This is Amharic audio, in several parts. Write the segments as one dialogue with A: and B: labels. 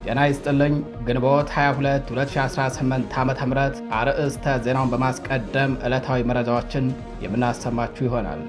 A: ጤና ይስጥልኝ። ግንቦት 22 2018 ዓ.ም አርዕስተ ዜናውን በማስቀደም ዕለታዊ መረጃዎችን የምናሰማችሁ ይሆናል።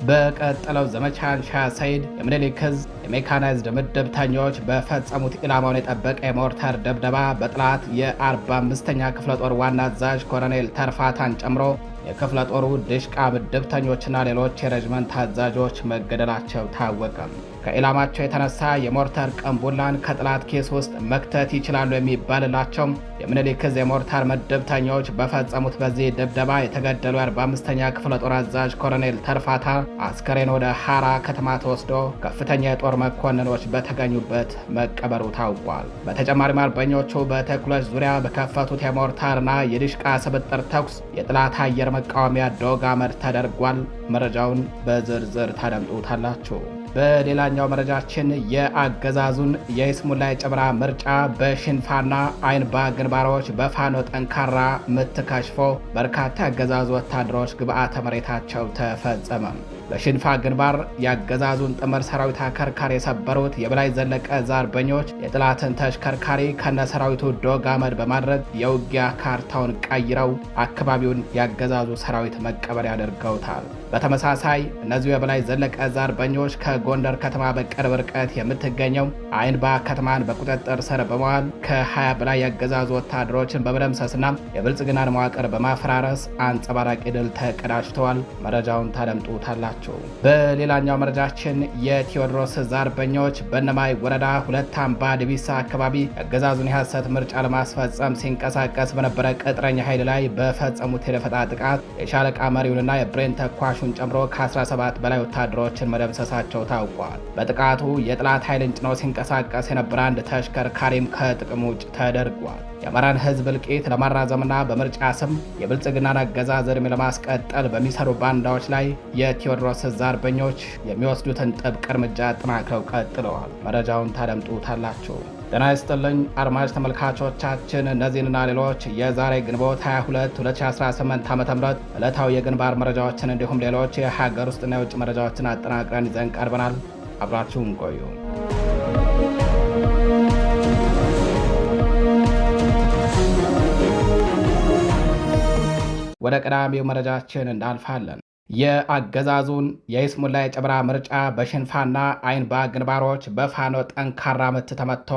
A: በቀጠለው ዘመቻ ሻህ ሰይድ የምኒልክ ዕዝ የሜካናይዝድ ምድብተኞች በፈጸሙት ኢላማውን የጠበቀ የሞርተር ድብደባ በጠላት የ45ኛ ክፍለ ጦር ዋና አዛዥ ኮሎኔል ተርፋታን ጨምሮ የክፍለ ጦሩ ድሽቃ ምድብተኞችና ሌሎች የሬጅመንት አዛዦች መገደላቸው ታወቀ። ከኢላማቸው የተነሳ የሞርተር ቀንቡላን ከጠላት ኬስ ውስጥ መክተት ይችላሉ የሚባልላቸው የምኒልክ ዕዝ የሞርተር ምድብተኞች በፈጸሙት በዚህ ድብደባ የተገደሉ የ45ኛ ክፍለ ጦር አዛዥ ኮሎኔል ተርፋታ አስከሬን ወደ ሐራ ከተማ ተወስዶ ከፍተኛ የጦር መኮንኖች በተገኙበት መቀበሩ ታውቋል። በተጨማሪም አርበኞቹ በተኩሎች ዙሪያ በከፈቱት የሞርተርና የድሽቃ ስብጥር ተኩስ የጠላት አየር መቃወሚያ ዶግ አመድ ተደርጓል። መረጃውን በዝርዝር ታደምጡታላችሁ። በሌላኛው መረጃችን የአገዛዙን የይስሙላ የጨበራ ምርጫ በሽንፋና አይንባ ግንባሮች በፋኖ ጠንካራ ምት ከሽፎ በርካታ የአገዛዙ ወታደሮች ግብዓተ መሬታቸው ተፈጸመ። በሽንፋ ግንባር የአገዛዙን ጥምር ሰራዊት አከርካሪ የሰበሩት የበላይ ዘለቀ ዕዝ አርበኞች የጠላትን ተሽከርካሪ ከነሰራዊቱ ዶግ አመድ በማድረግ የውጊያ ካርታውን ቀይረው አካባቢውን የአገዛዙ ሰራዊት መቀበሪያ አድርገውታል። በተመሳሳይ እነዚሁ የበላይ ዘለቀ ዕዝ አርበኞች ከጎንደር ከተማ በቅርብ ርቀት የምትገኘው አይንባ ከተማን በቁጥጥር ስር በመዋል ከ20 በላይ የአገዛዙ ወታደሮችን በመደምሰስና የብልጽግናን መዋቅር በማፈራረስ አንጸባራቂ ድል ተቀዳጅተዋል። መረጃውን ታደምጡታላችሁ። በሌላኛው መረጃችን የቴዎድሮስ ዕዝ አርበኞች በእነማይ ወረዳ ሁለት አምባ ዲቢሳ አካባቢ የአገዛዙን የሐሰት ምርጫ ለማስፈጸም ሲንቀሳቀስ በነበረ ቅጥረኛ ኃይል ላይ በፈጸሙት የደፈጣ ጥቃት የሻለቃ መሪውንና የብሬን ተኳሹን ጨምሮ ከ17 በላይ ወታደሮችን መደምሰሳቸው ታውቋል። በጥቃቱ የጠላት ኃይልን ጭኖ ሲንቀሳቀስ የነበረ አንድ ተሽከርካሪም ከጥቅም ውጭ ተደርጓል። የአማራን ሕዝብ እልቂት ለማራዘምና በምርጫ ስም የብልጽግናን አገዛዝ ዕድሜ ለማስቀጠል በሚሰሩ ባንዳዎች ላይ የቴዎድሮስ ዕዝ አርበኞች የሚወስዱትን ጥብቅ እርምጃ አጠናክረው ቀጥለዋል። መረጃውን ታደምጡታላችሁ። ጤና ይስጥልኝ አድማጭ ተመልካቾቻችን፣ እነዚህንና ሌሎች የዛሬ ግንቦት 22 2018 ዓ.ም ዕለታዊ የግንባር መረጃዎችን እንዲሁም ሌሎች የሀገር ውስጥና የውጭ መረጃዎችን አጠናቅረን ይዘን ቀርበናል። አብራችሁን ቆዩ። ወደ ቀዳሚው መረጃችን እናልፋለን። የአገዛዙን የይስሙላ የጨበራ ምርጫ በሽንፋና አይንባ ግንባሮች በፋኖ ጠንካራ ምት ተመትቶ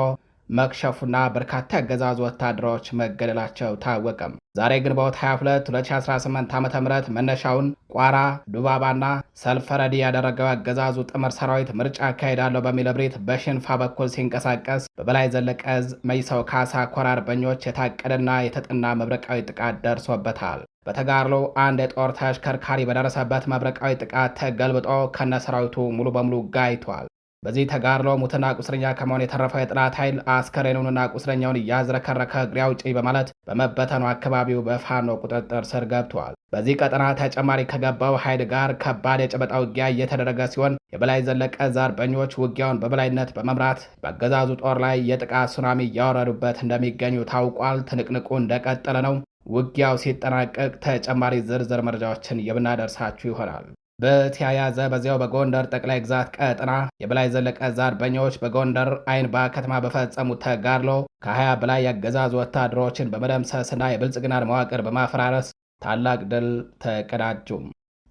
A: መክሸፉና በርካታ የአገዛዙ ወታደሮች መገደላቸው ታወቀም። ዛሬ ግንቦት 22 2018 ዓ.ም መነሻውን ቋራ፣ ዱባባና ሰልፈረዲ ያደረገው አገዛዙ ጥምር ሰራዊት ምርጫ አካሄዳለሁ በሚል እብሪት በሽንፋ በኩል ሲንቀሳቀስ በበላይ ዘለቀ ዕዝ መይሰው ካሳ ኮር አርበኞች የታቀደና የተጠና መብረቃዊ ጥቃት ደርሶበታል። በተጋድሎ አንድ የጦር ተሽከርካሪ በደረሰበት መብረቃዊ ጥቃት ተገልብጦ ከነሰራዊቱ ሙሉ በሙሉ ጋይቷል። በዚህ ተጋድሎ ሙትና ቁስለኛ ከመሆን የተረፈው የጠላት ኃይል አስከሬኑንና ቁስለኛውን እያዝረከረከ እግሬ አውጪኝ በማለት በመበተኑ አካባቢው በፋኖ ቁጥጥር ስር ገብቷል። በዚህ ቀጠና ተጨማሪ ከገባው ኃይል ጋር ከባድ የጨበጣ ውጊያ እየተደረገ ሲሆን የበላይ ዘለቀ ዕዝ አርበኞች ውጊያውን በበላይነት በመምራት በአገዛዙ ጦር ላይ የጥቃት ሱናሚ እያወረዱበት እንደሚገኙ ታውቋል። ትንቅንቁ እንደቀጠለ ነው። ውጊያው ሲጠናቀቅ ተጨማሪ ዝርዝር መረጃዎችን የምናደርሳችሁ ይሆናል። በተያያዘ በዚያው በጎንደር ጠቅላይ ግዛት ቀጠና የበላይ ዘለቀ ዕዝ አርበኞች በጎንደር አይንባ ከተማ በፈጸሙት ተጋድሎ ከ20 በላይ የአገዛዙ ወታደሮችን በመደምሰስና የብልጽግናን መዋቅር በማፈራረስ ታላቅ ድል ተቀዳጁ።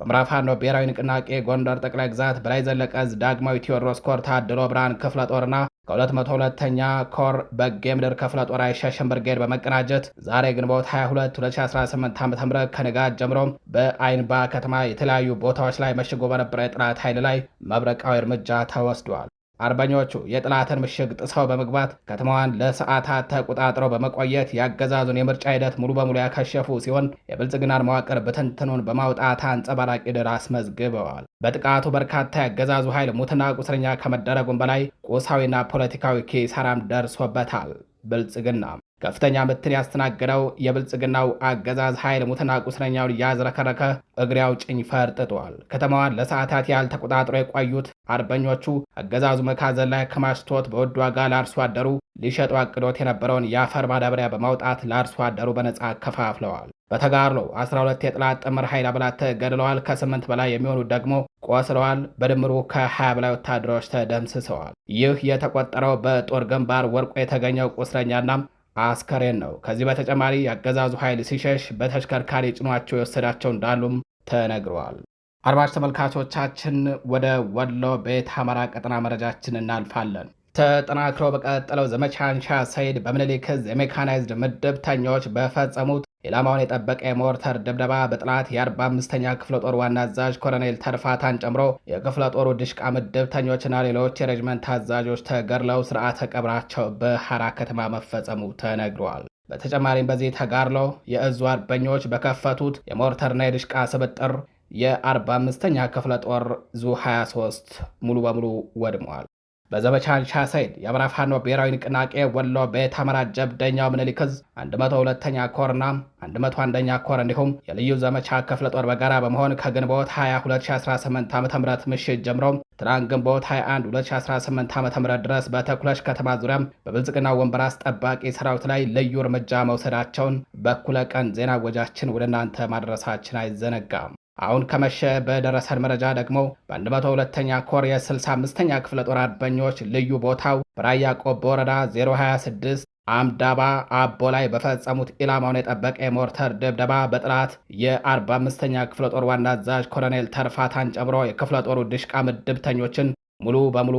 A: በምዕራብ ፋኖ ብሔራዊ ንቅናቄ ጎንደር ጠቅላይ ግዛት በላይ ዘለቀ ዕዝ ዳግማዊ ቴዎድሮስ ኮር ታድሎ ብርሃን ክፍለ ጦርና ከ202ኛ ኮር በጌምድር ክፍለ ጦር አይሸሽም ብርጌድ በመቀናጀት ዛሬ ግንቦት 22 2018 ዓ.ም ከንጋት ጀምሮ በአይንባ ከተማ የተለያዩ ቦታዎች ላይ መሽጎ በነበረ የጠላት ኃይል ላይ መብረቃዊ እርምጃ ተወስዷል። አርበኞቹ የጠላትን ምሽግ ጥሰው በመግባት ከተማዋን ለሰዓታት ተቆጣጥረው በመቆየት የአገዛዙን የምርጫ ሂደት ሙሉ በሙሉ ያከሸፉ ሲሆን የብልጽግናን መዋቅር ብትንትኑን በማውጣት አንጸባራቂ ድል አስመዝግበዋል። በጥቃቱ በርካታ የአገዛዙ ኃይል ሙትና ቁስለኛ ከመደረጉም በላይ ቁሳዊና ፖለቲካዊ ኪሳራም ደርሶበታል። ብልጽግና ከፍተኛ ምትን ያስተናገደው የብልጽግናው አገዛዝ ኃይል ሙትና ቁስለኛውን እያዝረከረከ እግሬ አውጭኝ ፈርጥጧል። ከተማዋን ለሰዓታት ያህል ተቆጣጥሮ የቆዩት አርበኞቹ አገዛዙ መካዘን ላይ ከማሽቶት በውድ ዋጋ ለአርሶ አደሩ ሊሸጡ አቅዶት የነበረውን የአፈር ማዳበሪያ በማውጣት ለአርሶ አደሩ በነጻ ከፋፍለዋል። በተጋድሎ 12 የጠላት ጥምር ኃይል አባላት ተገድለዋል። ከ8 በላይ የሚሆኑት ደግሞ ቆስለዋል። በድምሩ ከ20 በላይ ወታደሮች ተደምስሰዋል። ይህ የተቆጠረው በጦር ግንባር ወርቆ የተገኘው ቁስለኛና አስከሬን ነው። ከዚህ በተጨማሪ የአገዛዙ ኃይል ሲሸሽ በተሽከርካሪ ጭኗቸው የወሰዳቸው እንዳሉም ተነግረዋል። አድማጭ ተመልካቾቻችን ወደ ወሎ ቤት አማራ ቀጠና መረጃችን እናልፋለን። ተጠናክሮ በቀጠለው ዘመቻ አንሻ ሰይድ በምኒልክ ዕዝ የሜካናይዝድ ምድብተኞች በፈጸሙት ኢላማውን የጠበቀ የሞርተር ድብደባ በጠላት የ45ኛ ክፍለ ጦር ዋና አዛዥ ኮሎኔል ተርፋታን ጨምሮ የክፍለ ጦሩ ድሽቃ ምድብተኞችና ሌሎች የሬጅመንት አዛዦች ተገድለው ስርዓተ ቀብራቸው በሐራ ከተማ መፈጸሙ ተነግሯል። በተጨማሪም በዚህ ተጋድሎ የእዙ አርበኞች በከፈቱት የሞርተርና የድሽቃ ስብጥር የ45ኛ ክፍለ ጦር ዙ 23 ሙሉ በሙሉ ወድመዋል። በዘመቻ አንሻ ሰይድ የአማራ ፋኖ ብሔራዊ ንቅናቄ ወሎ ቤት አማራ ጀብደኛው ምኒልክ ዕዝ 102ኛ ኮርና 101ኛ ኮር እንዲሁም የልዩ ዘመቻ ክፍለ ጦር በጋራ በመሆን ከግንቦት 20 2018 ዓ.ም ምሽት ጀምሮ ትናንት ግንቦት 21 2018 ዓ.ም ድረስ በተኩለሽ ከተማ ዙሪያም በብልጽግና ወንበር አስጠባቂ ሰራዊት ላይ ልዩ እርምጃ መውሰዳቸውን በኩለ ቀን ዜና ወጃችን ወደ እናንተ ማድረሳችን አይዘነጋም። አሁን ከመሸ በደረሰን መረጃ ደግሞ በ102ኛ ኮር የ65ኛ ክፍለ ጦር አርበኞች ልዩ ቦታው በራያ ቆቦ ወረዳ 026 አምዳባ አቦ ላይ በፈጸሙት ኢላማውን የጠበቀ የሞርተር ድብደባ በጠላት የ45ኛ ክፍለ ጦር ዋና አዛዥ ኮሎኔል ተርፋታን ጨምሮ የክፍለ ጦሩ ድሽቃ ምድብተኞችን ሙሉ በሙሉ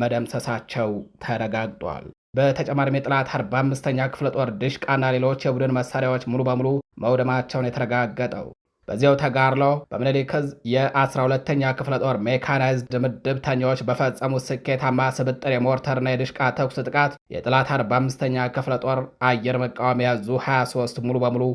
A: መደምሰሳቸው ተረጋግጧል። በተጨማሪም የጠላት 45ኛ ክፍለ ጦር ድሽቃና ሌሎች የቡድን መሳሪያዎች ሙሉ በሙሉ መውደማቸውን የተረጋገጠው በዚያው ተጋድሎ በምኒልክ ዕዝ የ12ኛ ክፍለ ጦር ሜካናይዝድ ምድብተኞች በፈጸሙት ስኬታማ ስብጥር የሞርተርና የድሽቃ ተኩስ ጥቃት የጠላት 45ኛ ክፍለ ጦር አየር መቃወሚያ ዙ 23 ሙሉ በሙሉ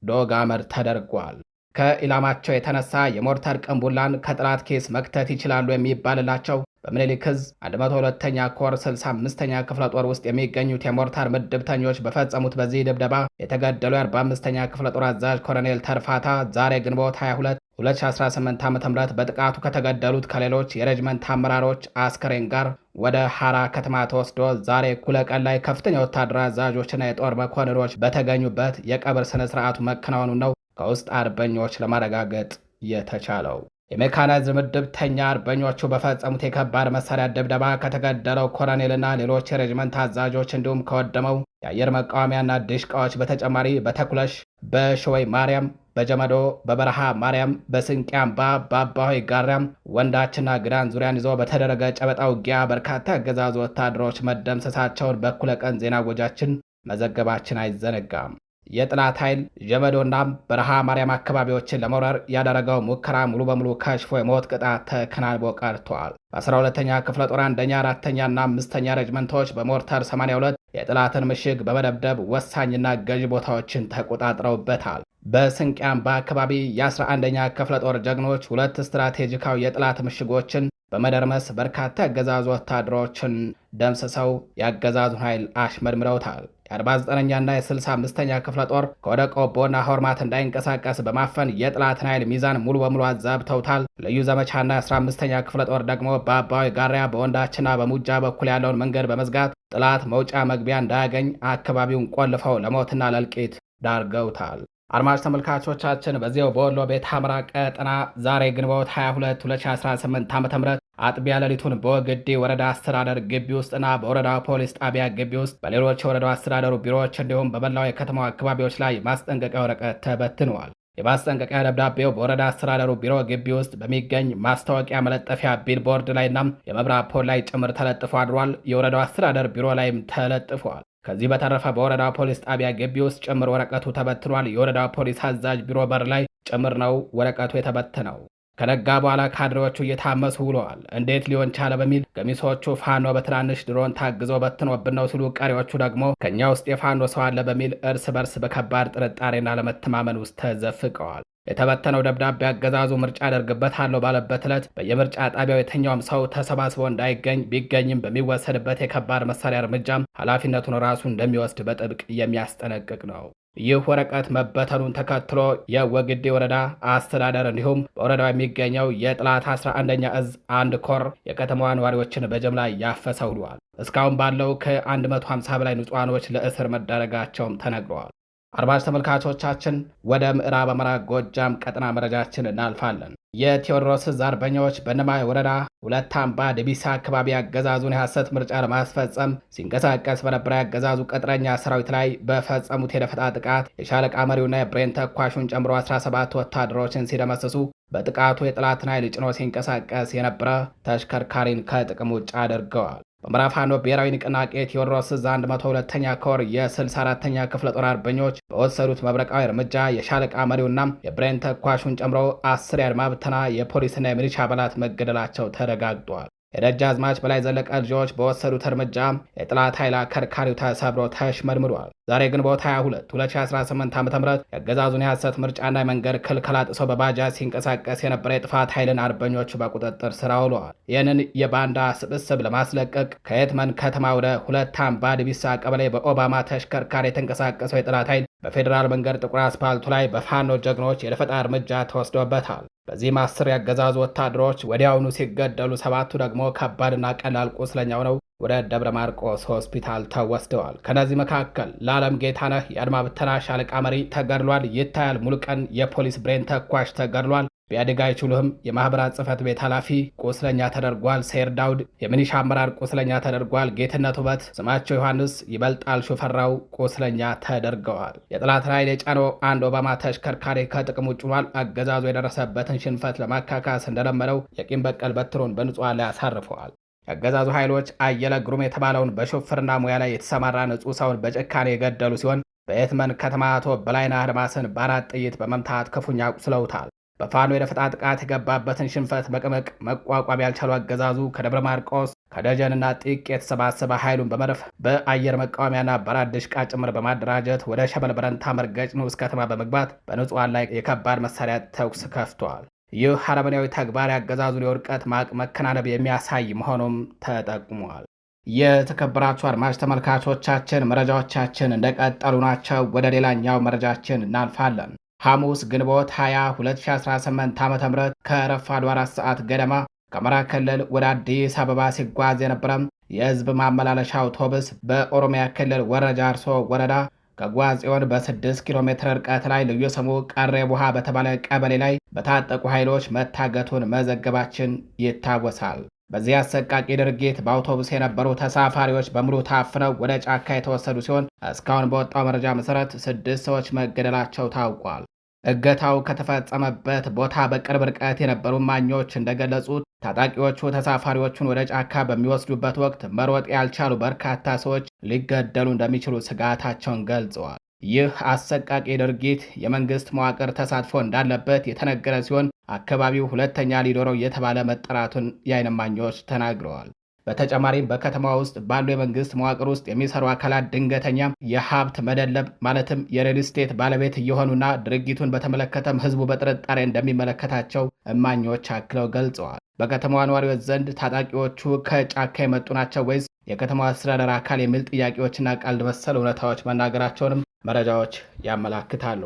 A: ዶግ አመድ ተደርጓል። ከኢላማቸው የተነሳ የሞርተር ቅንቡላን ከጠላት ኬስ መክተት ይችላሉ የሚባልላቸው በምኒልክ ዕዝ 102ኛ ኮር 65ኛ ክፍለ ጦር ውስጥ የሚገኙት የሞርታር ምድብተኞች በፈጸሙት በዚህ ድብደባ የተገደሉ የ45ኛ ክፍለ ጦር አዛዥ ኮሎኔል ተርፋታ ዛሬ ግንቦት 22 2018 ዓ.ም በጥቃቱ ከተገደሉት ከሌሎች የሬጅመንት አመራሮች አስከሬን ጋር ወደ ሐራ ከተማ ተወስዶ ዛሬ እኩለ ቀን ላይ ከፍተኛ ወታደራዊ አዛዦችና የጦር መኮንኖች በተገኙበት የቀብር ስነ ስርዓቱ መከናወኑ ነው ከውስጥ አርበኞች ለማረጋገጥ የተቻለው። የሜካናይዝድ ምድብተኛ አርበኞቹ በፈጸሙት የከባድ መሳሪያ ድብደባ ከተገደለው ኮሎኔልና ሌሎች የሬጅመንት አዛዦች እንዲሁም ከወደመው የአየር መቃወሚያና ድሽቃዎች በተጨማሪ በተኩለሽ፣ በሸወይ ማርያም፣ በጀመዶ፣ በበረሃ ማርያም፣ በስንቄ አምባ፣ በአባሆይ ጋሪያም፣ ወንዳችና ግዳን ዙሪያን ይዞ በተደረገ ጨበጣ ውጊያ በርካታ አገዛዙ ወታደሮች መደምሰሳቸውን በኩለ ቀን ዜና ወጃችን መዘገባችን አይዘነጋም። የጠላት ኃይል ጀመዶና በረሃ ማርያም አካባቢዎችን ለመውረር ያደረገው ሙከራ ሙሉ በሙሉ ከሽፎ የሞት ቅጣት ተከናንቦ ቀርቷል። በ12ኛ ክፍለ ጦር 1ኛ፣ 4ኛና 5ኛ ሬጅመንቶች በሞርተር 82 የጠላትን ምሽግ በመደብደብ ወሳኝና ገዢ ቦታዎችን ተቆጣጥረውበታል። በስንቄ አምባ አካባቢ የ11ኛ ክፍለ ጦር ጀግኖች ሁለት ስትራቴጂካዊ የጠላት ምሽጎችን በመደርመስ በርካታ ያገዛዙ ወታደሮችን ደምስሰው ያገዛዙን ኃይል አሽመድምረውታል። የ49ኛና የ65ኛ ክፍለ ጦር ከወደ ቆቦና ሆርማት እንዳይንቀሳቀስ በማፈን የጠላትን ኃይል ሚዛን ሙሉ በሙሉ አዛብተውታል። ልዩ ዘመቻና የ15ኛ ክፍለ ጦር ደግሞ በአባዊ ጋሪያ በወንዳችና በሙጃ በኩል ያለውን መንገድ በመዝጋት ጠላት መውጫ መግቢያ እንዳያገኝ አካባቢውን ቆልፈው ለሞትና ለእልቂት ዳርገውታል። አድማጭ ተመልካቾቻችን በዚያው በወሎ ቤት አማራ ቀጠና ዛሬ ግንቦት 22 2018 ዓ.ም አጥቢያ ሌሊቱን በወግዲ ወረዳ አስተዳደር ግቢ ውስጥና በወረዳ ፖሊስ ጣቢያ ግቢ ውስጥ በሌሎች የወረዳው አስተዳደሩ ቢሮዎች እንዲሁም በመላው የከተማው አካባቢዎች ላይ ማስጠንቀቂያ ወረቀት ተበትነዋል። የማስጠንቀቂያ ደብዳቤው በወረዳ አስተዳደሩ ቢሮ ግቢ ውስጥ በሚገኝ ማስታወቂያ መለጠፊያ ቢልቦርድ ላይና የመብራት ፖል ላይ ጭምር ተለጥፎ አድሯል። የወረዳው አስተዳደር ቢሮ ላይም ተለጥፏል። ከዚህ በተረፈ በወረዳ ፖሊስ ጣቢያ ግቢ ውስጥ ጭምር ወረቀቱ ተበትኗል። የወረዳ ፖሊስ አዛዥ ቢሮ በር ላይ ጭምር ነው ወረቀቱ የተበተነው። ከነጋ በኋላ ካድሬዎቹ እየታመሱ ውለዋል። እንዴት ሊሆን ቻለ በሚል ገሚሶቹ ፋኖ በትናንሽ ድሮን ታግዞ በትኖብን ነው ሲሉ፣ ቀሪዎቹ ደግሞ ከኛ ውስጥ የፋኖ ሰው አለ በሚል እርስ በርስ በከባድ ጥርጣሬና ለመተማመን ውስጥ ተዘፍቀዋል። የተበተነው ደብዳቤ አገዛዙ ምርጫ አደርግበታለሁ ባለበት ዕለት በየምርጫ ጣቢያው የትኛውም ሰው ተሰባስቦ እንዳይገኝ፣ ቢገኝም በሚወሰድበት የከባድ መሳሪያ እርምጃም ኃላፊነቱን ራሱ እንደሚወስድ በጥብቅ የሚያስጠነቅቅ ነው። ይህ ወረቀት መበተኑን ተከትሎ የወግዴ ወረዳ አስተዳደር እንዲሁም በወረዳው የሚገኘው የጠላት 11ኛ እዝ አንድ ኮር የከተማዋ ነዋሪዎችን በጅምላ ያፈሰ ውሏል። እስካሁን ባለው ከ150 በላይ ንጹሃኖች ለእስር መዳረጋቸውም ተነግረዋል። አድማጭ ተመልካቾቻችን ወደ ምዕራብ አማራ ጎጃም ቀጠና መረጃችን እናልፋለን። የቴዎድሮስ ዕዝ አርበኞች በእነማይ ወረዳ ሁለት አምባ ደቢሳ አካባቢ አገዛዙን የሐሰት ምርጫ ለማስፈጸም ሲንቀሳቀስ በነበረ ያገዛዙ ቅጥረኛ ሰራዊት ላይ በፈጸሙት የደፈጣ ጥቃት የሻለቃ መሪውና የብሬን ተኳሹን ጨምሮ 17 ወታደሮችን ሲደመስሱ በጥቃቱ የጠላትን ኃይል ጭኖ ሲንቀሳቀስ የነበረ ተሽከርካሪን ከጥቅም ውጭ አድርገዋል። በምዕራብ ፋኖ ብሔራዊ ንቅናቄ ቴዎድሮስ ዕዝ 102ኛ ኮር የ64ኛ ክፍለ ጦር አርበኞች በወሰዱት መብረቃዊ እርምጃ የሻለቃ መሪውና የብሬን ተኳሹን ጨምሮ 10 የአድማ ብተና የፖሊስና የሚሊሻ አባላት መገደላቸው ተረጋግጧል። የደጃዝማች በላይ ዘለቀ ልጆች በወሰዱት እርምጃ የጠላት ኃይል አከርካሪው ተሰብሮ ተሽመድምዷል። ዛሬ ግንቦት 22 2018 ዓ.ም የአገዛዙን የሐሰት ምርጫና የመንገድ ክልከላ ጥሶ በባጃጅ ሲንቀሳቀስ የነበረ የጥፋት ኃይልን አርበኞቹ በቁጥጥር ስር አውለዋል። ይህንን የባንዳ ስብስብ ለማስለቀቅ ከየትመን ከተማ ወደ ሁለት አምባ ደቢሳ ቀበሌ በኦባማ ተሽከርካሪ የተንቀሳቀሰው የጠላት ኃይል በፌዴራል መንገድ ጥቁር አስፓልቱ ላይ በፋኖ ጀግኖች የደፈጣ እርምጃ ተወስዶበታል። በዚህም 10 ያገዛዙ ወታደሮች ወዲያውኑ ሲገደሉ 7ቱ ደግሞ ከባድና ቀላል ቁስለኛ ሆነው ወደ ደብረ ማርቆስ ሆስፒታል ተወስደዋል። ከነዚህ መካከል ለዓለም ጌታነህ የአድማ ብተና ሻለቃ መሪ ተገድሏል። ይታያል ሙሉቀን የፖሊስ ብሬን ተኳሽ ተገድሏል። ቢያድግ አይችሉህም የማኅበራት ጽሕፈት ቤት ኃላፊ ቁስለኛ ተደርጓል። ሴር ዳውድ የሚኒሻ አመራር ቁስለኛ ተደርጓል። ጌትነት ውበት፣ ስማቸው ዮሐንስ፣ ይበልጣል ሹፈራው ቁስለኛ ተደርገዋል። የጠላት ኃይል የጫነው አንድ ኦባማ ተሽከርካሪ ከጥቅም ውጭ ሆኗል። አገዛዙ የደረሰበትን ሽንፈት ለማካካስ እንደለመደው የቂም በቀል በትሮን በንጹሐን ላይ አሳርፈዋል። የአገዛዙ ኃይሎች አየለ ግሩም የተባለውን በሹፍርና ሙያ ላይ የተሰማራ ንጹሕ ሰውን በጭካኔ የገደሉ ሲሆን በየትመን ከተማ አቶ በላይነህ አድማስን በ4 ጥይት በመምታት ክፉኛ ቁስለውታል። በፋኖ የደፈጣ ጥቃት የገባበትን ሽንፈት በቅምቅ መቋቋም ያልቻሉ አገዛዙ ከደብረ ማርቆስ ከደጀንና ጢቅ የተሰባሰበ ኃይሉን በመድፍ በአየር መቃወሚያና በአራት ድሽቃ ጭምር በማደራጀት ወደ ሸበል በረንታ መርገጭ ንዑስ ከተማ በመግባት በንጹሐን ላይ የከባድ መሳሪያ ተኩስ ከፍቷል። ይህ አረመኔያዊ ተግባር ያገዛዙን የውድቀት ማቅ መከናነብ የሚያሳይ መሆኑም ተጠቁሟል። የተከበራችሁ አድማጭ ተመልካቾቻችን መረጃዎቻችን እንደቀጠሉ ናቸው። ወደ ሌላኛው መረጃችን እናልፋለን። ሐሙስ ግንቦት 20 2018 ዓ.ም ከረፋዱ 4 ሰዓት ገደማ ከአማራ ክልል ወደ አዲስ አበባ ሲጓዝ የነበረ የሕዝብ ማመላለሻ አውቶቡስ በኦሮሚያ ክልል ወረጃ አርሶ ወረዳ ከጓጽዮን በ6 ኪሎ ሜትር ርቀት ላይ ልዩ ስሙ ቀሬ ቡሃ በተባለ ቀበሌ ላይ በታጠቁ ኃይሎች መታገቱን መዘገባችን ይታወሳል። በዚህ አሰቃቂ ድርጊት በአውቶቡስ የነበሩ ተሳፋሪዎች በሙሉ ታፍነው ወደ ጫካ የተወሰዱ ሲሆን እስካሁን በወጣው መረጃ መሰረት 6 ሰዎች መገደላቸው ታውቋል። እገታው ከተፈጸመበት ቦታ በቅርብ ርቀት የነበሩ ማኞች እንደገለጹት ታጣቂዎቹ ተሳፋሪዎቹን ወደ ጫካ በሚወስዱበት ወቅት መሮጥ ያልቻሉ በርካታ ሰዎች ሊገደሉ እንደሚችሉ ስጋታቸውን ገልጸዋል። ይህ አሰቃቂ ድርጊት የመንግስት መዋቅር ተሳትፎ እንዳለበት የተነገረ ሲሆን አካባቢው ሁለተኛ ሊዶረው እየተባለ መጠራቱን የዓይን እማኞች ተናግረዋል። በተጨማሪም በከተማ ውስጥ ባሉ የመንግስት መዋቅር ውስጥ የሚሰሩ አካላት ድንገተኛ የሀብት መደለብ ማለትም የሪል ስቴት ባለቤት እየሆኑና ድርጊቱን በተመለከተም ህዝቡ በጥርጣሬ እንደሚመለከታቸው እማኞች አክለው ገልጸዋል። በከተማዋ ነዋሪዎች ዘንድ ታጣቂዎቹ ከጫካ የመጡ ናቸው ወይስ የከተማዋ አስተዳደር አካል የሚል ጥያቄዎችና ቀልድ መሰል እውነታዎች መናገራቸውንም መረጃዎች ያመላክታሉ።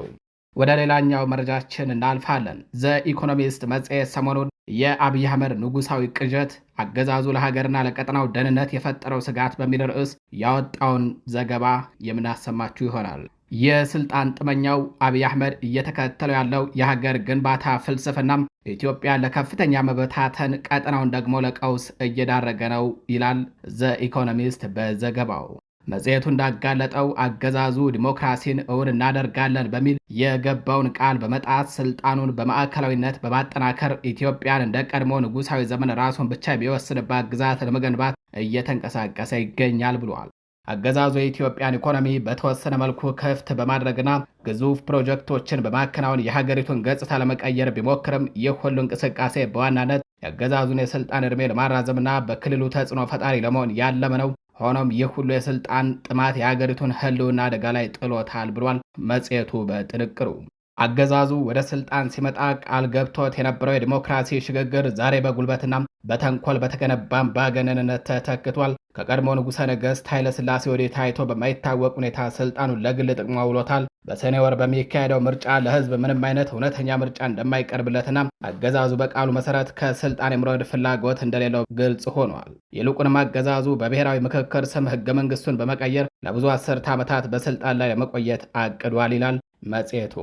A: ወደ ሌላኛው መረጃችን እናልፋለን። ዘ ኢኮኖሚስት መጽሔት ሰሞኑን የአብይ አህመድ ንጉሳዊ ቅዠት አገዛዙ ለሀገርና ለቀጠናው ደህንነት የፈጠረው ስጋት በሚል ርዕስ ያወጣውን ዘገባ የምናሰማችሁ ይሆናል። የስልጣን ጥመኛው አብይ አህመድ እየተከተለው ያለው የሀገር ግንባታ ፍልስፍናም ኢትዮጵያን ለከፍተኛ መበታተን፣ ቀጠናውን ደግሞ ለቀውስ እየዳረገ ነው ይላል ዘ ኢኮኖሚስት በዘገባው። መጽሔቱ እንዳጋለጠው አገዛዙ ዲሞክራሲን እውን እናደርጋለን በሚል የገባውን ቃል በመጣት ስልጣኑን በማዕከላዊነት በማጠናከር ኢትዮጵያን እንደ ቀድሞ ንጉሳዊ ዘመን ራሱን ብቻ የሚወስንባት ግዛት ለመገንባት እየተንቀሳቀሰ ይገኛል ብሏል። አገዛዙ የኢትዮጵያን ኢኮኖሚ በተወሰነ መልኩ ክፍት በማድረግና ግዙፍ ፕሮጀክቶችን በማከናወን የሀገሪቱን ገጽታ ለመቀየር ቢሞክርም ይህ ሁሉ እንቅስቃሴ በዋናነት የአገዛዙን የስልጣን ዕድሜ ለማራዘምና በክልሉ ተጽዕኖ ፈጣሪ ለመሆን ያለመ ነው። ሆኖም ይህ ሁሉ የስልጣን ጥማት የሀገሪቱን ሕልውና አደጋ ላይ ጥሎታል ብሏል መጽሔቱ በጥንቅሩ። አገዛዙ ወደ ስልጣን ሲመጣ ቃል ገብቶት የነበረው የዲሞክራሲ ሽግግር ዛሬ በጉልበትና በተንኮል በተገነባ አምባገነንነት ተተክቷል። ከቀድሞ ንጉሠ ነገሥት ኃይለ ሥላሴ ወዲህ ታይቶ በማይታወቅ ሁኔታ ስልጣኑን ለግል ጥቅሙ አውሎታል። በሰኔ ወር በሚካሄደው ምርጫ ለሕዝብ ምንም አይነት እውነተኛ ምርጫ እንደማይቀርብለትና አገዛዙ በቃሉ መሰረት ከስልጣን የመውረድ ፍላጎት እንደሌለው ግልጽ ሆኗል። ይልቁንም አገዛዙ በብሔራዊ ምክክር ስም ሕገ መንግሥቱን በመቀየር ለብዙ አስርተ ዓመታት በስልጣን ላይ ለመቆየት አቅዷል ይላል መጽሔቱ።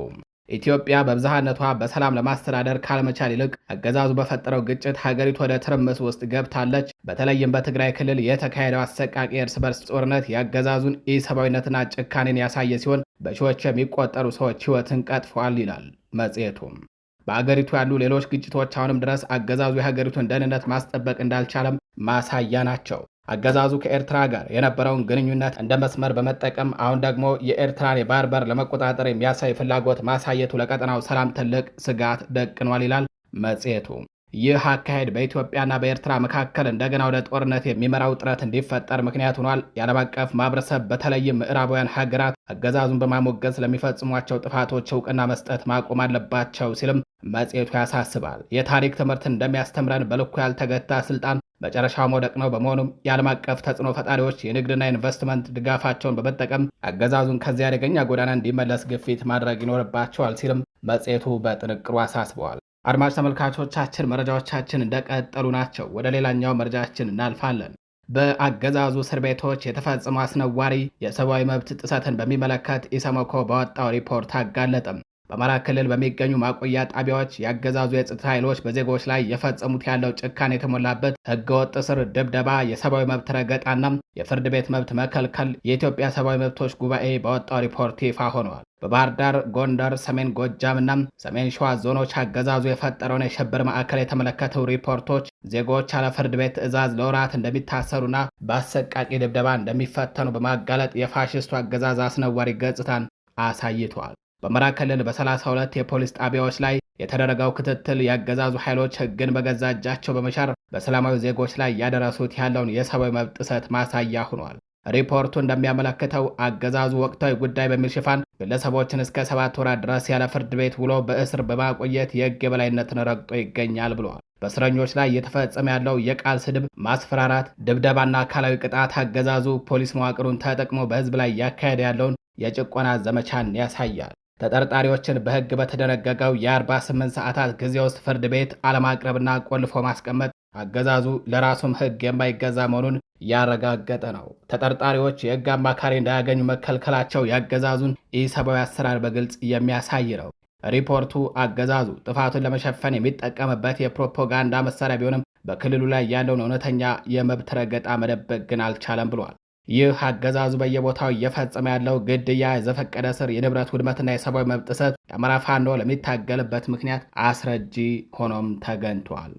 A: ኢትዮጵያ በብዝሃነቷ በሰላም ለማስተዳደር ካለመቻል ይልቅ አገዛዙ በፈጠረው ግጭት ሀገሪቱ ወደ ትርምስ ውስጥ ገብታለች። በተለይም በትግራይ ክልል የተካሄደው አሰቃቂ የእርስ በርስ ጦርነት የአገዛዙን ኢሰብአዊነትና ጭካኔን ያሳየ ሲሆን በሺዎች የሚቆጠሩ ሰዎች ሕይወትን ቀጥፏል ይላል መጽሔቱም። በአገሪቱ ያሉ ሌሎች ግጭቶች አሁንም ድረስ አገዛዙ የሀገሪቱን ደህንነት ማስጠበቅ እንዳልቻለም ማሳያ ናቸው። አገዛዙ ከኤርትራ ጋር የነበረውን ግንኙነት እንደ መስመር በመጠቀም አሁን ደግሞ የኤርትራን የባህር በር ለመቆጣጠር የሚያሳይ ፍላጎት ማሳየቱ ለቀጠናው ሰላም ትልቅ ስጋት ደቅኗል ይላል መጽሔቱ። ይህ አካሄድ በኢትዮጵያና በኤርትራ መካከል እንደገና ወደ ጦርነት የሚመራው ውጥረት እንዲፈጠር ምክንያት ሆኗል። የዓለም አቀፍ ማህበረሰብ በተለይም ምዕራባውያን ሀገራት አገዛዙን በማሞገዝ ለሚፈጽሟቸው ጥፋቶች እውቅና መስጠት ማቆም አለባቸው ሲልም መጽሔቱ ያሳስባል። የታሪክ ትምህርትን እንደሚያስተምረን በልኩ ያልተገታ ስልጣን መጨረሻው መውደቅ ነው። በመሆኑም የዓለም አቀፍ ተጽዕኖ ፈጣሪዎች የንግድና ኢንቨስትመንት ድጋፋቸውን በመጠቀም አገዛዙን ከዚያ አደገኛ ጎዳና እንዲመለስ ግፊት ማድረግ ይኖርባቸዋል ሲልም መጽሔቱ በጥንቅሩ አሳስበዋል። አድማጭ ተመልካቾቻችን መረጃዎቻችን እንደቀጠሉ ናቸው። ወደ ሌላኛው መረጃችን እናልፋለን። በአገዛዙ እስር ቤቶች የተፈጸሙ አስነዋሪ የሰብአዊ መብት ጥሰትን በሚመለከት ኢሰመኮ ባወጣው ሪፖርት አጋለጠም። በአማራ ክልል በሚገኙ ማቆያ ጣቢያዎች የአገዛዙ የጸጥታ ኃይሎች በዜጎች ላይ የፈጸሙት ያለው ጭካኔ የተሞላበት ህገወጥ እስር፣ ድብደባ፣ የሰብአዊ መብት ረገጣና የፍርድ ቤት መብት መከልከል የኢትዮጵያ ሰብአዊ መብቶች ጉባኤ ባወጣው ሪፖርት ይፋ ሆነዋል። በባህር ዳር፣ ጎንደር፣ ሰሜን ጎጃም እና ሰሜን ሸዋ ዞኖች አገዛዙ የፈጠረውን የሽብር ማዕከል የተመለከቱ ሪፖርቶች ዜጎች ያለ ፍርድ ቤት ትዕዛዝ ለወራት እንደሚታሰሩና በአሰቃቂ ድብደባ እንደሚፈተኑ በማጋለጥ የፋሽስቱ አገዛዝ አስነዋሪ ገጽታን አሳይቷል። በአማራ ክልል በ32 የፖሊስ ጣቢያዎች ላይ የተደረገው ክትትል የአገዛዙ ኃይሎች ህግን በገዛ እጃቸው በመሻር በሰላማዊ ዜጎች ላይ ያደረሱት ያለውን የሰብአዊ መብት ጥሰት ማሳያ ሆኗል። ሪፖርቱ እንደሚያመለክተው አገዛዙ ወቅታዊ ጉዳይ በሚል ሽፋን ግለሰቦችን እስከ 7 ወራት ድረስ ያለ ፍርድ ቤት ውሎ በእስር በማቆየት የህግ የበላይነትን ረግጦ ይገኛል ብለዋል። በእስረኞች ላይ እየተፈጸመ ያለው የቃል ስድብ፣ ማስፈራራት፣ ድብደባና አካላዊ ቅጣት አገዛዙ ፖሊስ መዋቅሩን ተጠቅሞ በህዝብ ላይ እያካሄደ ያለውን የጭቆና ዘመቻን ያሳያል። ተጠርጣሪዎችን በህግ በተደነገገው የ48 ሰዓታት ጊዜ ውስጥ ፍርድ ቤት አለማቅረብና ቆልፎ ማስቀመጥ አገዛዙ ለራሱም ህግ የማይገዛ መሆኑን ያረጋገጠ ነው። ተጠርጣሪዎች የህግ አማካሪ እንዳያገኙ መከልከላቸው የአገዛዙን ኢሰብአዊ አሰራር በግልጽ የሚያሳይ ነው። ሪፖርቱ አገዛዙ ጥፋቱን ለመሸፈን የሚጠቀምበት የፕሮፓጋንዳ መሳሪያ ቢሆንም በክልሉ ላይ ያለውን እውነተኛ የመብት ረገጣ መደበቅ ግን አልቻለም ብሏል። ይህ አገዛዙ በየቦታው እየፈጸመ ያለው ግድያ፣ የዘፈቀደ እስር፣ የንብረት ውድመትና የሰብአዊ መብት ጥሰት የአማራ ፋኖ ለሚታገልበት ምክንያት አስረጂ ሆኖም ተገኝቷል።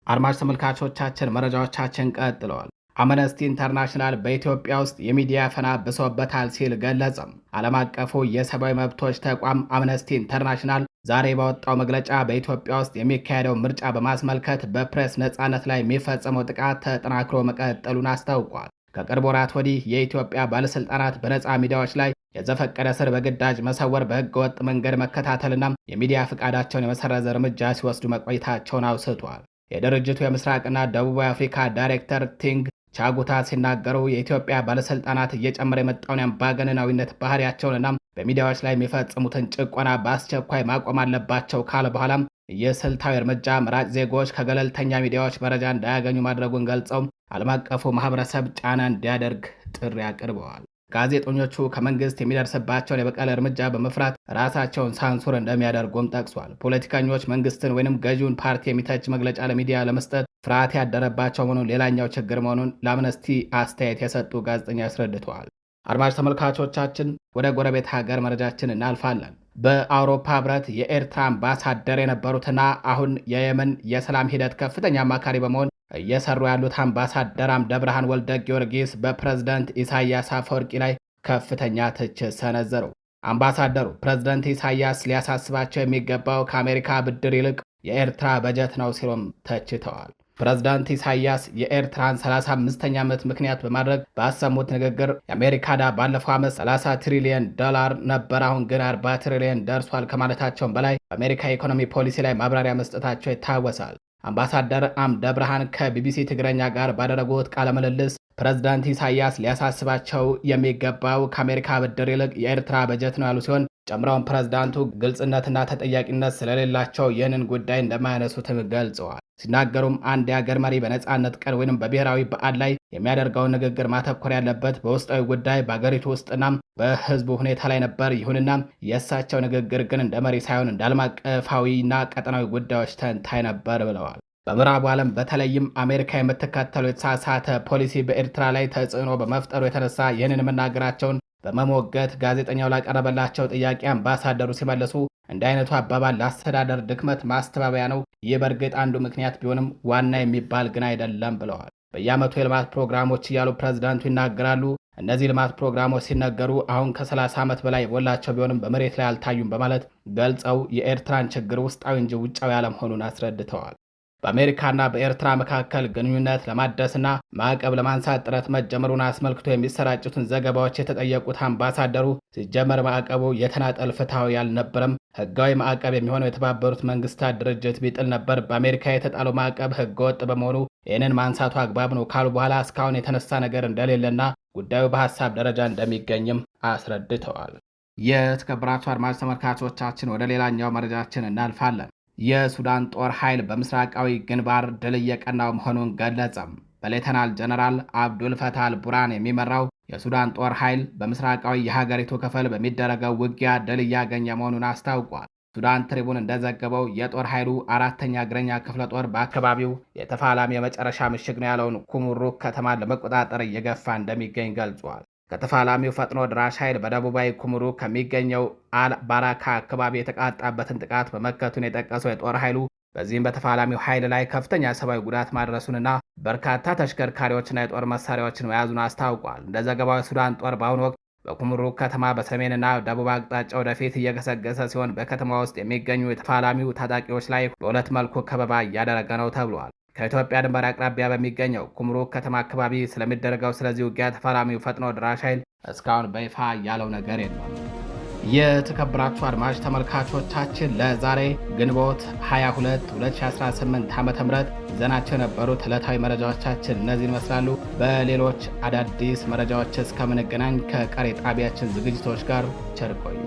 A: አድማጭ ተመልካቾቻችን መረጃዎቻችን ቀጥለዋል። አምነስቲ ኢንተርናሽናል በኢትዮጵያ ውስጥ የሚዲያ ፈና ብሶበታል ሲል ገለጸም። ዓለም አቀፉ የሰብአዊ መብቶች ተቋም አምነስቲ ኢንተርናሽናል ዛሬ ባወጣው መግለጫ በኢትዮጵያ ውስጥ የሚካሄደው ምርጫ በማስመልከት በፕሬስ ነጻነት ላይ የሚፈጸመው ጥቃት ተጠናክሮ መቀጠሉን አስታውቋል። ከቅርብ ወራት ወዲህ የኢትዮጵያ ባለስልጣናት በነፃ ሚዲያዎች ላይ የዘፈቀደ እስር፣ በግዳጅ መሰወር፣ በህገወጥ መንገድ መከታተልና የሚዲያ ፍቃዳቸውን የመሰረዘ እርምጃ ሲወስዱ መቆየታቸውን አውስቷል። የድርጅቱ የምስራቅና ደቡባዊ አፍሪካ ዳይሬክተር ቲንግ ቻጉታ ሲናገሩ የኢትዮጵያ ባለስልጣናት እየጨመረ የመጣውን የአምባገነናዊነት ባህሪያቸውንና በሚዲያዎች ላይ የሚፈጽሙትን ጭቆና በአስቸኳይ ማቆም አለባቸው ካለ በኋላም የስልታዊ እርምጃ መራጭ ዜጎች ከገለልተኛ ሚዲያዎች መረጃ እንዳያገኙ ማድረጉን ገልጸው ዓለም አቀፉ ማህበረሰብ ጫና እንዲያደርግ ጥሪ አቅርበዋል። ጋዜጠኞቹ ከመንግስት የሚደርስባቸውን የበቀል እርምጃ በመፍራት ራሳቸውን ሳንሱር እንደሚያደርጉም ጠቅሷል። ፖለቲከኞች መንግስትን ወይንም ገዢውን ፓርቲ የሚተች መግለጫ ለሚዲያ ለመስጠት ፍርሃት ያደረባቸው መሆኑን ሌላኛው ችግር መሆኑን ለአምነስቲ አስተያየት የሰጡ ጋዜጠኛ አስረድተዋል። አድማጭ ተመልካቾቻችን ወደ ጎረቤት ሀገር መረጃችን እናልፋለን። በአውሮፓ ህብረት የኤርትራ አምባሳደር የነበሩትና አሁን የየመን የሰላም ሂደት ከፍተኛ አማካሪ በመሆን እየሰሩ ያሉት አምባሳደር አምደ ብርሃን ወልደ ጊዮርጊስ በፕሬዝዳንት ኢሳያስ አፈወርቂ ላይ ከፍተኛ ትችት ሰነዘሩ። አምባሳደሩ ፕሬዝዳንት ኢሳያስ ሊያሳስባቸው የሚገባው ከአሜሪካ ብድር ይልቅ የኤርትራ በጀት ነው ሲሉም ተችተዋል። ፕሬዝዳንት ኢሳያስ የኤርትራን 35ኛ ዓመት ምክንያት በማድረግ ባሰሙት ንግግር የአሜሪካ ዕዳ ባለፈው ዓመት $30 ትሪሊየን ነበር፣ አሁን ግን 40 ትሪሊየን ደርሷል ከማለታቸውም በላይ በአሜሪካ የኢኮኖሚ ፖሊሲ ላይ ማብራሪያ መስጠታቸው ይታወሳል። አምባሳደር አምደ ብርሃን ከቢቢሲ ትግረኛ ጋር ባደረጉት ቃለ ምልልስ ፕሬዝዳንት ኢሳያስ ሊያሳስባቸው የሚገባው ከአሜሪካ ብድር ይልቅ የኤርትራ በጀት ነው ያሉ ሲሆን ጨምረውን ፕሬዝዳንቱ ግልጽነትና ተጠያቂነት ስለሌላቸው ይህንን ጉዳይ እንደማያነሱትም ገልጸዋል። ሲናገሩም አንድ የሀገር መሪ በነጻነት ቀን ወይም በብሔራዊ በዓል ላይ የሚያደርገውን ንግግር ማተኮር ያለበት በውስጣዊ ጉዳይ በአገሪቱ ውስጥና በህዝቡ ሁኔታ ላይ ነበር። ይሁንና የእሳቸው ንግግር ግን እንደ መሪ ሳይሆን እንደ ዓለም አቀፋዊና ቀጠናዊ ጉዳዮች ተንታኝ ነበር ብለዋል። በምዕራቡ ዓለም በተለይም አሜሪካ የምትከተለው የተሳሳተ ፖሊሲ በኤርትራ ላይ ተጽዕኖ በመፍጠሩ የተነሳ ይህንን መናገራቸውን በመሞገት ጋዜጠኛው ላቀረበላቸው ጥያቄ አምባሳደሩ ሲመልሱ እንዲህ አይነቱ አባባል ለአስተዳደር ድክመት ማስተባበያ ነው። ይህ በእርግጥ አንዱ ምክንያት ቢሆንም ዋና የሚባል ግን አይደለም ብለዋል። በየዓመቱ የልማት ፕሮግራሞች እያሉ ፕሬዝዳንቱ ይናገራሉ። እነዚህ ልማት ፕሮግራሞች ሲነገሩ አሁን ከ30 ዓመት በላይ የሞላቸው ቢሆንም በመሬት ላይ አልታዩም በማለት ገልጸው የኤርትራን ችግር ውስጣዊ እንጂ ውጫዊ አለመሆኑን አስረድተዋል። በአሜሪካና በኤርትራ መካከል ግንኙነት ለማደስና ማዕቀብ ለማንሳት ጥረት መጀመሩን አስመልክቶ የሚሰራጩትን ዘገባዎች የተጠየቁት አምባሳደሩ ሲጀመር ማዕቀቡ የተናጠል ፍትሐዊ አልነበረም፣ ህጋዊ ማዕቀብ የሚሆነው የተባበሩት መንግስታት ድርጅት ቢጥል ነበር። በአሜሪካ የተጣለው ማዕቀብ ህገወጥ በመሆኑ ይህንን ማንሳቱ አግባብ ነው ካሉ በኋላ እስካሁን የተነሳ ነገር እንደሌለና ጉዳዩ በሀሳብ ደረጃ እንደሚገኝም አስረድተዋል። የተከበራችሁ አድማጭ ተመልካቾቻችን ወደ ሌላኛው መረጃችን እናልፋለን። የሱዳን ጦር ኃይል በምስራቃዊ ግንባር ድል እየቀናው መሆኑን ገለጸም። በሌተናል ጀነራል አብዱል ፈታህ አልቡርሃን የሚመራው የሱዳን ጦር ኃይል በምስራቃዊ የሀገሪቱ ክፍል በሚደረገው ውጊያ ድል እያገኘ መሆኑን አስታውቋል። ሱዳን ትሪቡን እንደዘገበው የጦር ኃይሉ 4ኛ እግረኛ ክፍለ ጦር በአካባቢው የተፋላሚ የመጨረሻ ምሽግ ነው ያለውን ኩሙሩክ ከተማን ለመቆጣጠር እየገፋ እንደሚገኝ ገልጿል። ከተፋላሚው ፈጥኖ ድራሽ ኃይል በደቡባዊ ኩሙሩክ ከሚገኘው አልባራካ አካባቢ የተቃጣበትን ጥቃት መመከቱን የጠቀሰው የጦር ኃይሉ በዚህም በተፋላሚው ኃይል ላይ ከፍተኛ ሰብአዊ ጉዳት ማድረሱንና በርካታ ተሽከርካሪዎችና የጦር መሳሪያዎችን መያዙን አስታውቋል። እንደ ዘገባው የሱዳን ጦር በአሁኑ ወቅት በኩምሩክ ከተማ በሰሜንና ደቡብ አቅጣጫ ወደፊት እየገሰገሰ ሲሆን በከተማ ውስጥ የሚገኙ የተፋላሚው ታጣቂዎች ላይ በሁለት መልኩ ከበባ እያደረገ ነው ተብሏል። ከኢትዮጵያ ድንበር አቅራቢያ በሚገኘው ኩምሩክ ከተማ አካባቢ ስለሚደረገው ስለዚህ ውጊያ ተፋላሚው ፈጥኖ ድራሽ ኃይል እስካሁን በይፋ ያለው ነገር የለም። የተከበራችሁ አድማጭ ተመልካቾቻችን ለዛሬ ግንቦት 22 2018 ዓ.ም ይዘናቸው የነበሩት ዕለታዊ መረጃዎቻችን እነዚህን ይመስላሉ። በሌሎች አዳዲስ መረጃዎች እስከምንገናኝ ከቀሪ ጣቢያችን ዝግጅቶች ጋር ቸር ቆዩ።